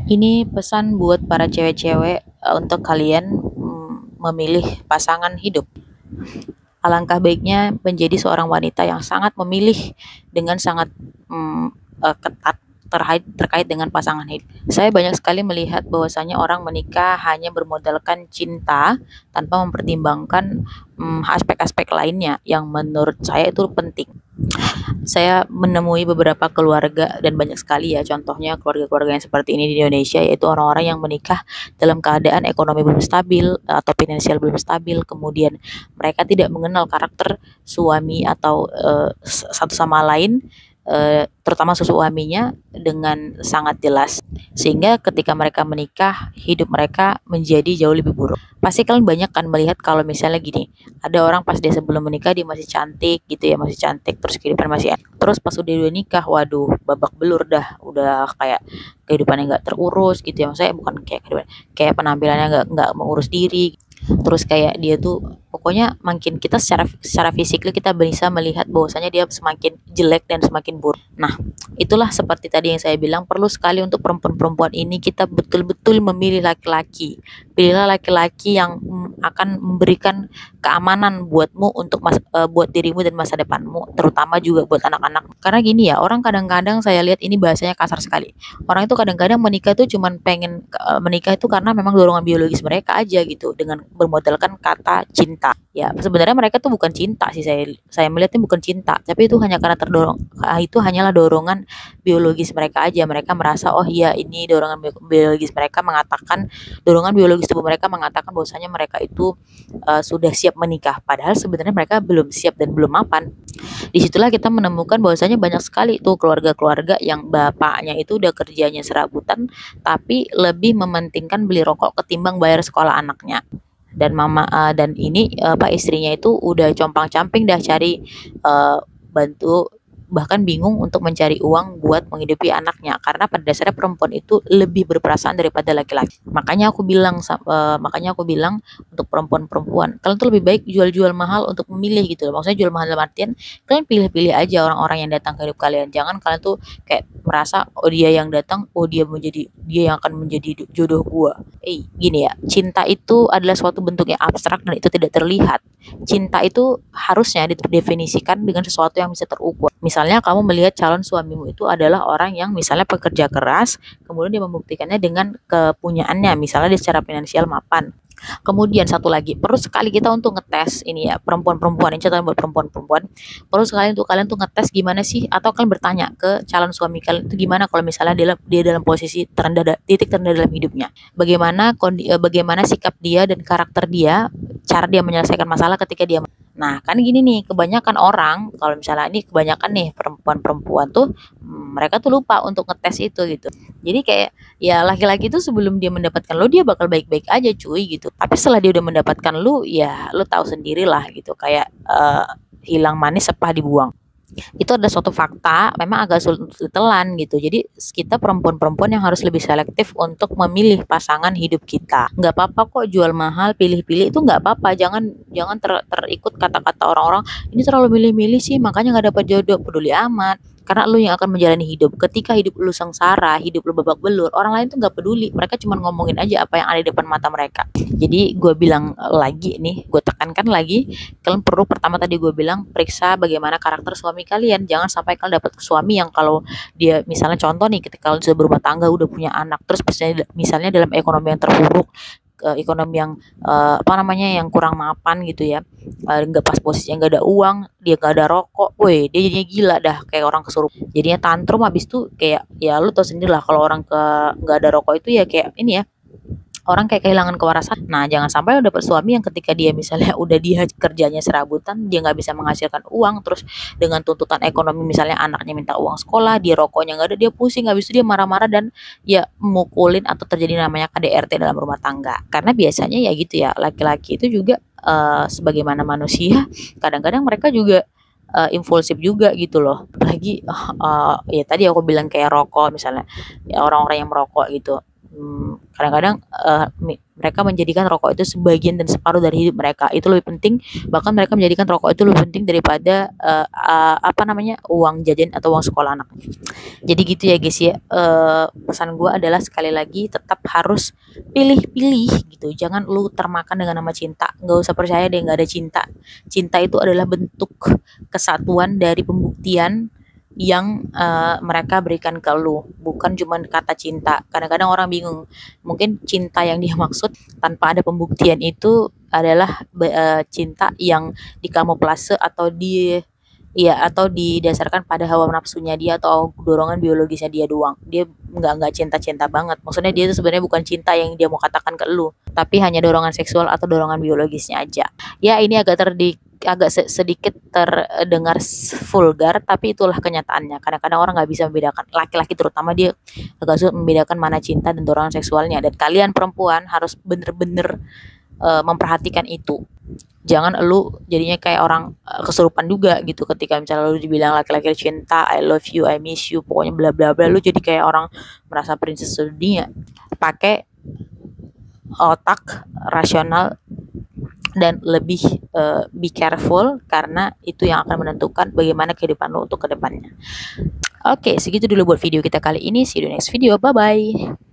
Ini pesan buat para cewek-cewek untuk kalian memilih pasangan hidup. Alangkah baiknya menjadi seorang wanita yang sangat memilih dengan sangat ketat terkait dengan pasangan hidup. Saya banyak sekali melihat bahwasanya orang menikah hanya bermodalkan cinta tanpa mempertimbangkan aspek-aspek lainnya yang menurut saya itu penting. Saya menemui beberapa keluarga dan banyak sekali ya contohnya keluarga-keluarga yang seperti ini di Indonesia, yaitu orang-orang yang menikah dalam keadaan ekonomi belum stabil atau finansial belum stabil, kemudian mereka tidak mengenal karakter suami atau satu sama lain, terutama suaminya dengan sangat jelas, sehingga ketika mereka menikah hidup mereka menjadi jauh lebih buruk. Pasti kalian banyak kan melihat kalau misalnya gini, ada orang pas dia sebelum menikah dia masih cantik gitu ya, masih cantik, terus kehidupan masih enak. Terus pas udah nikah, waduh, babak belur dah, udah kayak kehidupannya nggak terurus gitu ya, maksudnya bukan kayak kehidupan, kayak penampilannya nggak mengurus diri. Terus kayak dia tuh pokoknya makin kita secara fisikly kita bisa melihat bahwasanya dia semakin jelek dan semakin buruk. Nah, itulah seperti tadi yang saya bilang, perlu sekali untuk perempuan-perempuan ini kita betul-betul memilih laki-laki. Pilihlah laki-laki yang akan memberikan keamanan buatmu untuk buat dirimu dan masa depanmu, terutama juga buat anak-anak. Karena gini ya, orang kadang-kadang saya lihat ini bahasanya kasar sekali. Orang itu kadang-kadang menikah itu cuman pengen menikah itu karena memang dorongan biologis mereka aja gitu, dengan bermodalkan kata cinta. Ya, sebenarnya mereka tuh bukan cinta sih, saya melihatnya bukan cinta, tapi itu hanya karena itu hanyalah dorongan biologis mereka aja. Mereka merasa oh iya ini dorongan biologis mereka mengatakan, dorongan biologis tubuh mereka mengatakan bahwasanya mereka itu sudah siap menikah, padahal sebenarnya mereka belum siap dan belum mapan. Disitulah kita menemukan bahwasanya banyak sekali tuh keluarga-keluarga yang bapaknya itu udah kerjanya serabutan tapi lebih mementingkan beli rokok ketimbang bayar sekolah anaknya. Dan dan ini istrinya itu udah compang-camping dah cari bantu, bahkan bingung untuk mencari uang buat menghidupi anaknya, karena pada dasarnya perempuan itu lebih berperasaan daripada laki-laki. Makanya aku bilang untuk perempuan-perempuan, kalian tuh lebih baik jual-jual mahal untuk memilih gitu loh. Maksudnya jual mahal dalam artian kalian pilih-pilih aja orang-orang yang datang ke hidup kalian. Jangan kalian tuh kayak merasa oh dia yang datang, oh dia yang akan menjadi jodoh gua. Gini ya, cinta itu adalah suatu bentuk yang abstrak dan itu tidak terlihat. Cinta itu harusnya didefinisikan dengan sesuatu yang bisa terukur. Misalnya kamu melihat calon suamimu itu adalah orang yang misalnya pekerja keras, kemudian dia membuktikannya dengan kepunyaannya, misalnya dia secara finansial mapan. Kemudian satu lagi, perlu sekali kita untuk ngetes ini ya, perempuan-perempuan, ini contohnya buat perempuan-perempuan, perlu sekali untuk kalian tuh ngetes gimana sih, atau kalian bertanya ke calon suami kalian itu gimana kalau misalnya dia dalam posisi titik terendah dalam hidupnya. Bagaimana sikap dia dan karakter dia, cara dia menyelesaikan masalah ketika dia. Nah, kan gini nih, kebanyakan orang, kalau misalnya ini kebanyakan nih perempuan-perempuan tuh, mereka tuh lupa untuk ngetes itu gitu. Jadi kayak, ya laki-laki tuh sebelum dia mendapatkan lo, dia bakal baik-baik aja cuy gitu. Tapi setelah dia udah mendapatkan lo, ya lo tahu sendirilah gitu. Kayak hilang manis sepah dibuang. Itu adalah suatu fakta, memang agak sulit untuk ditelan gitu. Jadi kita perempuan-perempuan yang harus lebih selektif untuk memilih pasangan hidup kita. Nggak apa-apa kok jual mahal, pilih-pilih, itu nggak apa-apa. Jangan jangan terikut kata-kata orang-orang, ini terlalu milih-milih sih makanya nggak dapat jodoh. Peduli amat, karena lu yang akan menjalani hidup. Ketika hidup lu sengsara, hidup lu babak belur, orang lain tuh nggak peduli. Mereka cuma ngomongin aja apa yang ada di depan mata mereka. Jadi gue bilang lagi nih, gue tekankan lagi, kalian perlu pertama tadi gue bilang periksa bagaimana karakter suami kalian. Jangan sampai kalian dapat suami yang kalau dia misalnya contoh nih, ketika kalian sudah berumah tangga, udah punya anak, terus misalnya dalam ekonomi yang terpuruk, ekonomi yang yang kurang mapan gitu ya, nggak pas posisinya, nggak ada uang, dia nggak ada rokok, woi dia jadinya gila dah kayak orang kesurupan, jadinya tantrum. Habis itu kayak ya lu tau sendiri lah, kalau orang nggak ada rokok itu ya kayak ini ya, orang kayak kehilangan kewarasan. Nah, jangan sampai lo dapet suami yang ketika dia misalnya udah dia kerjanya serabutan, dia nggak bisa menghasilkan uang, terus dengan tuntutan ekonomi misalnya anaknya minta uang sekolah, dia rokoknya nggak ada, dia pusing, habis itu dia marah-marah dan ya mukulin atau terjadi namanya KDRT dalam rumah tangga. Karena biasanya ya gitu ya, laki-laki itu juga sebagaimana manusia, kadang-kadang mereka juga impulsif juga gitu loh. Apalagi ya tadi aku bilang kayak rokok misalnya, ya orang-orang yang merokok gitu. Kadang-kadang Mereka menjadikan rokok itu sebagian dan separuh dari hidup mereka. Itu lebih penting, bahkan mereka menjadikan rokok itu lebih penting daripada uang jajan atau uang sekolah anak. Jadi gitu ya guys ya. Pesan gue adalah sekali lagi tetap harus pilih-pilih gitu. Jangan lu termakan dengan nama cinta. Nggak usah percaya deh nggak ada cinta. Cinta itu adalah bentuk kesatuan dari pembuktian yang mereka berikan ke lu, bukan cuma kata cinta. Kadang-kadang orang bingung, mungkin cinta yang dia maksud tanpa ada pembuktian itu adalah cinta yang dikamuflase atau didasarkan pada hawa nafsunya dia atau dorongan biologisnya dia doang. Dia nggak cinta-cinta banget. Maksudnya dia itu sebenarnya bukan cinta yang dia mau katakan ke lu, tapi hanya dorongan seksual atau dorongan biologisnya aja. Ya ini agak sedikit terdengar vulgar, tapi itulah kenyataannya. Kadang-kadang orang nggak bisa membedakan, laki-laki terutama dia agak sulit membedakan mana cinta dan dorongan seksualnya. Dan kalian perempuan harus bener-bener memperhatikan itu. Jangan lu jadinya kayak orang kesurupan juga gitu ketika misalnya lu dibilang laki-laki cinta, I love you, I miss you, pokoknya bla bla bla, lu jadi kayak orang merasa princess dunia. Pakai otak rasional dan lebih be careful, karena itu yang akan menentukan bagaimana kehidupan lo untuk kedepannya. Oke, segitu dulu buat video kita kali ini. See you di next video. Bye bye.